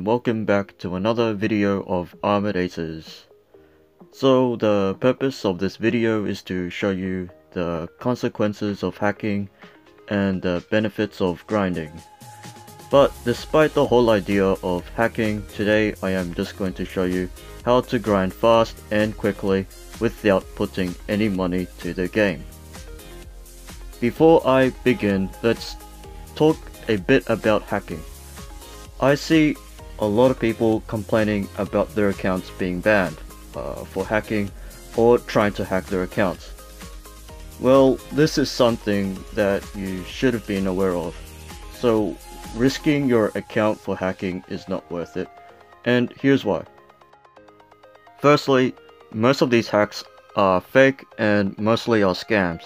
and welcome back to another video of Armored Aces. So the purpose of this video is to show you the consequences of hacking and the benefits of grinding. But despite the whole idea of hacking, today I am just going to show you how to grind fast and quickly without putting any money to the game. Before I begin, let's talk a bit about hacking. I see a lot of people complaining about their accounts being banned for hacking or trying to hack their accounts. Well, this is something that you should have been aware of. So risking your account for hacking is not worth it, and here's why. Firstly, most of these hacks are fake and mostly are scams.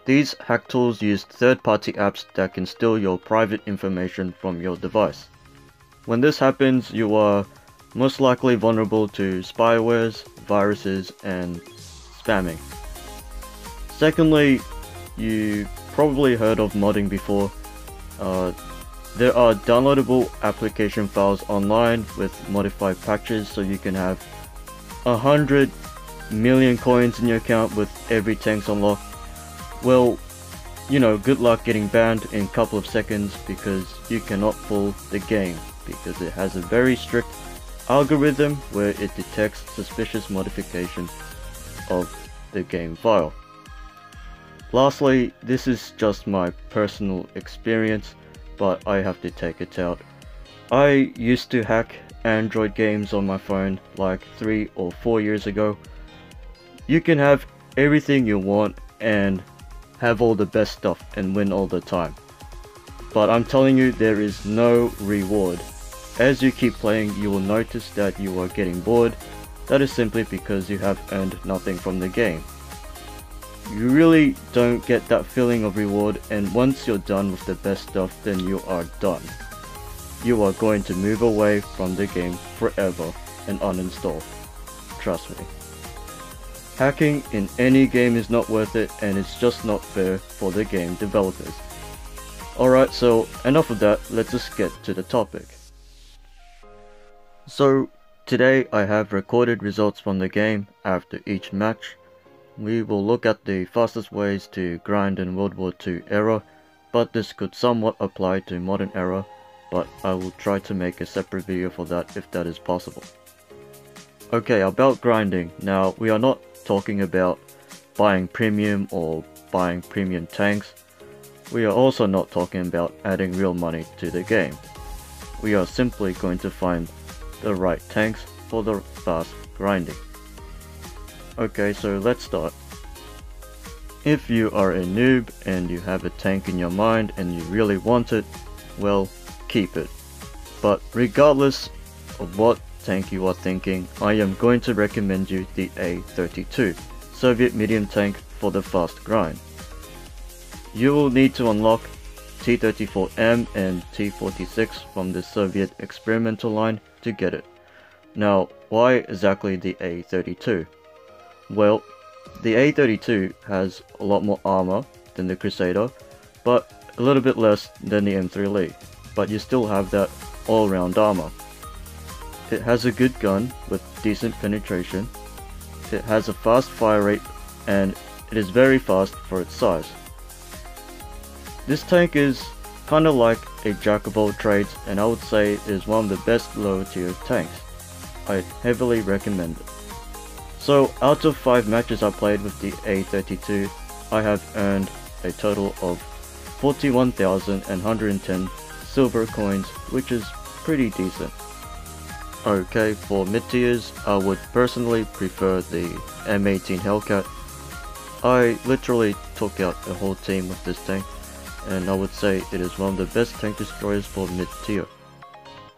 These hack tools use third-party apps that can steal your private information from your device. When this happens, you are most likely vulnerable to spywares, viruses, and spamming. Secondly, you probably heard of modding before. There are downloadable application files online with modified patches, so you can have 100 million coins in your account with every tanks unlocked. Well, you know, good luck getting banned in a couple of seconds because you cannot pull the game, because it has a very strict algorithm where it detects suspicious modification of the game file. Lastly, this is just my personal experience, but I have to take it out. I used to hack Android games on my phone like 3 or 4 years ago. You can have everything you want and have all the best stuff and win all the time. But I'm telling you, there is no reward. As you keep playing, you will notice that you are getting bored. That is simply because you have earned nothing from the game. You really don't get that feeling of reward, and once you're done with the best stuff, then you are done. You are going to move away from the game forever and uninstall. Trust me. Hacking in any game is not worth it, and it's just not fair for the game developers. Alright, so enough of that, let's just get to the topic. So today I have recorded results from the game after each match. We will look at the fastest ways to grind in World War II era, but this could somewhat apply to modern era, but I will try to make a separate video for that if that is possible. Okay, about grinding. Now, we are not talking about buying premium or buying premium tanks. We are also not talking about adding real money to the game. We are simply going to find the right tanks for the fast grinding. Okay, so let's start. If you are a noob and you have a tank in your mind and you really want it, well, keep it. But regardless of what tank you are thinking, I am going to recommend you the A32, Soviet medium tank for the fast grind. You will need to unlock T-34M and T-46 from the Soviet experimental line to get it. Now, why exactly the A32? Well, the A32 has a lot more armor than the Crusader, but a little bit less than the M3 Lee, but you still have that all-round armor. It has a good gun with decent penetration, it has a fast fire rate, and it is very fast for its size. This tank is kinda like a jack of all trades, and I would say it is one of the best lower tier tanks. I'd heavily recommend it. So out of 5 matches I played with the A32, I have earned a total of 41,110 silver coins, which is pretty decent. Okay, for mid tiers, I would personally prefer the M18 Hellcat. I literally took out a whole team with this tank, and I would say it is one of the best tank destroyers for mid tier.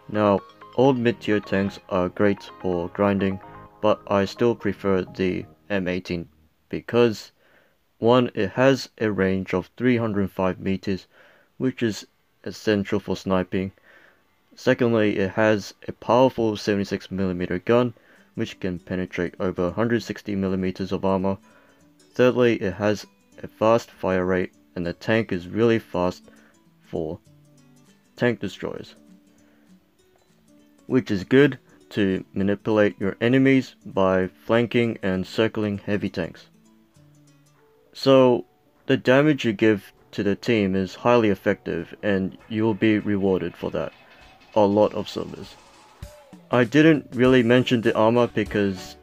Now, all mid tier tanks are great for grinding, but I still prefer the M18 because 1. It has a range of 305 meters, which is essential for sniping. Secondly, it has a powerful 76mm gun, which can penetrate over 160mm of armor. Thirdly, it has a fast fire rate, and the tank is really fast for tank destroyers. which is good to manipulate your enemies by flanking and circling heavy tanks. So the damage you give to the team is highly effective and you will be rewarded for that a lot of servers. I didn't really mention the armor because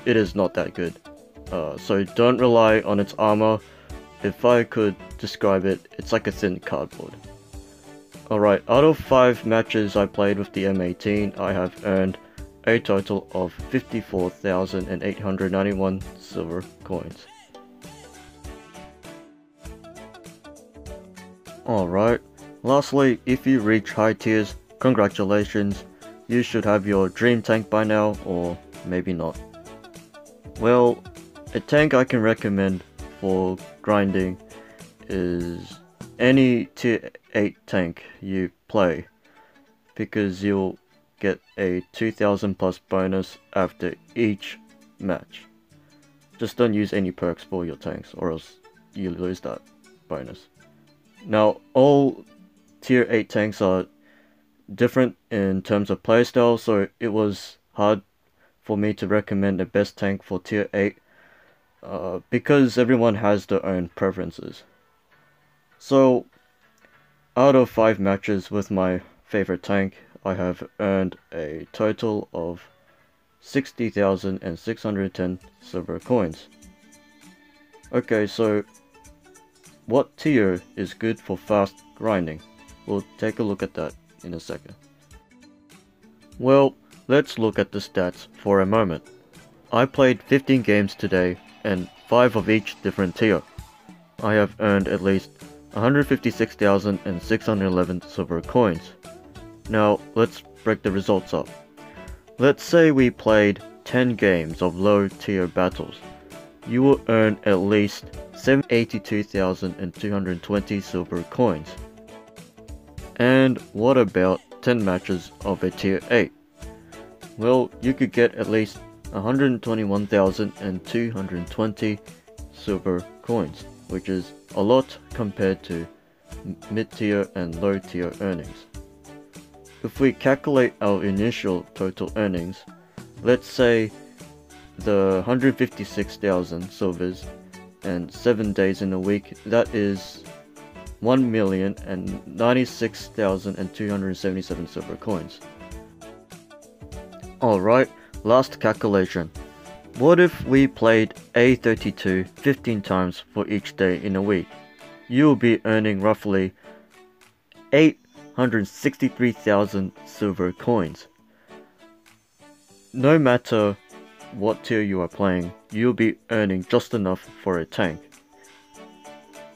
it is not that good, so don't rely on its armor. If I could describe it, it's like a thin cardboard. Alright, out of 5 matches I played with the M18, I have earned a total of 54,891 silver coins. Alright, lastly, if you reach high tiers, congratulations, you should have your dream tank by now, or maybe not. Well, a tank I can recommend for grinding is any tier 8 tank you play, because you'll get a 2000 plus bonus after each match. Just don't use any perks for your tanks or else you lose that bonus. Now, all tier 8 tanks are different in terms of playstyle, so it was hard for me to recommend the best tank for tier 8 because everyone has their own preferences. So, out of 5 matches with my favorite tank, I have earned a total of 60,610 silver coins. Okay, so what tier is good for fast grinding? We'll take a look at that in a second. Well, let's look at the stats for a moment. I played 15 games today and 5 of each different tier. I have earned at least 156,611 silver coins. Now, let's break the results up. Let's say we played 10 games of low tier battles. You will earn at least 782,220 silver coins. And what about 10 matches of a tier 8? Well, you could get at least 121,220 silver coins, which is a lot compared to mid-tier and low-tier earnings. If we calculate our initial total earnings, let's say the 156,000 silvers and 7 days in a week, that is 1,096,277 silver coins. Alright, last calculation. What if we played A32 15 times for each day in a week? You will be earning roughly 863,000 silver coins. No matter what tier you are playing, you'll be earning just enough for a tank.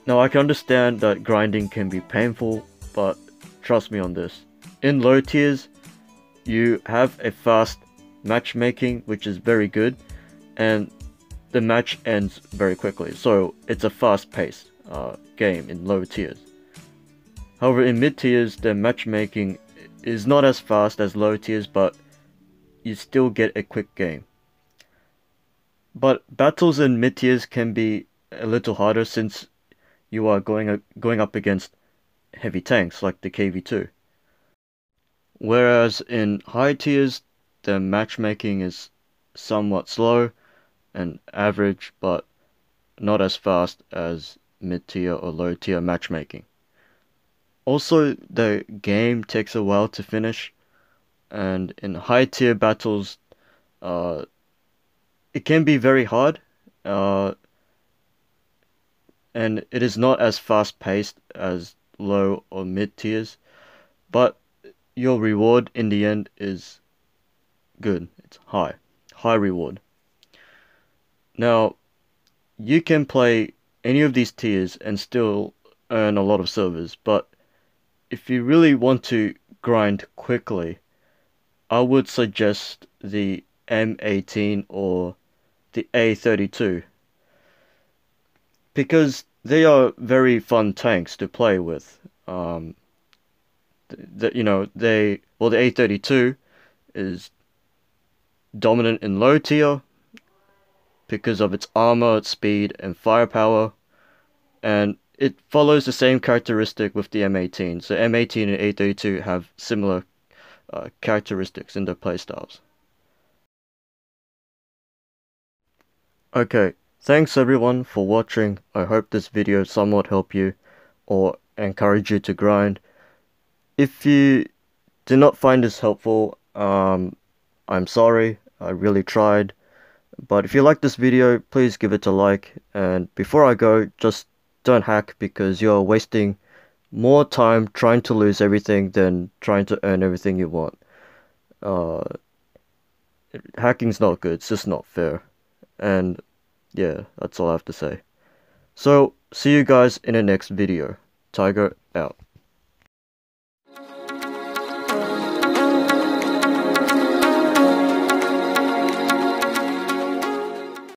Now I can understand that grinding can be painful, but trust me on this. In low tiers, you have a fast matchmaking, which is very good, and the match ends very quickly, so it's a fast-paced game in low tiers. However, in mid tiers, the matchmaking is not as fast as low tiers, but you still get a quick game. But battles in mid tiers can be a little harder since you are going up against heavy tanks like the KV-2. Whereas in high tiers, the matchmaking is somewhat slow and average, but not as fast as mid-tier or low-tier matchmaking. Also, the game takes a while to finish, and in high-tier battles, it can be very hard, and it is not as fast-paced as low or mid-tiers, but your reward in the end is good. It's high reward. Now, you can play any of these tiers and still earn a lot of silvers, but if you really want to grind quickly, I would suggest the M18 or the A32, because they are very fun tanks to play with. The A32 is dominant in low tier because of its armor, its speed, and firepower, and it follows the same characteristic with the M18. So M18 and A32 have similar characteristics in their playstyles. Okay, thanks everyone for watching. I hope this video somewhat helped you or encourage you to grind. If you did not find this helpful, I'm sorry, I really tried. But if you like this video, please give it a like. And before I go, just don't hack, because you're wasting more time trying to lose everything than trying to earn everything you want. Hacking's not good, it's just not fair. And yeah, that's all I have to say. So, see you guys in the next video. Tiger out.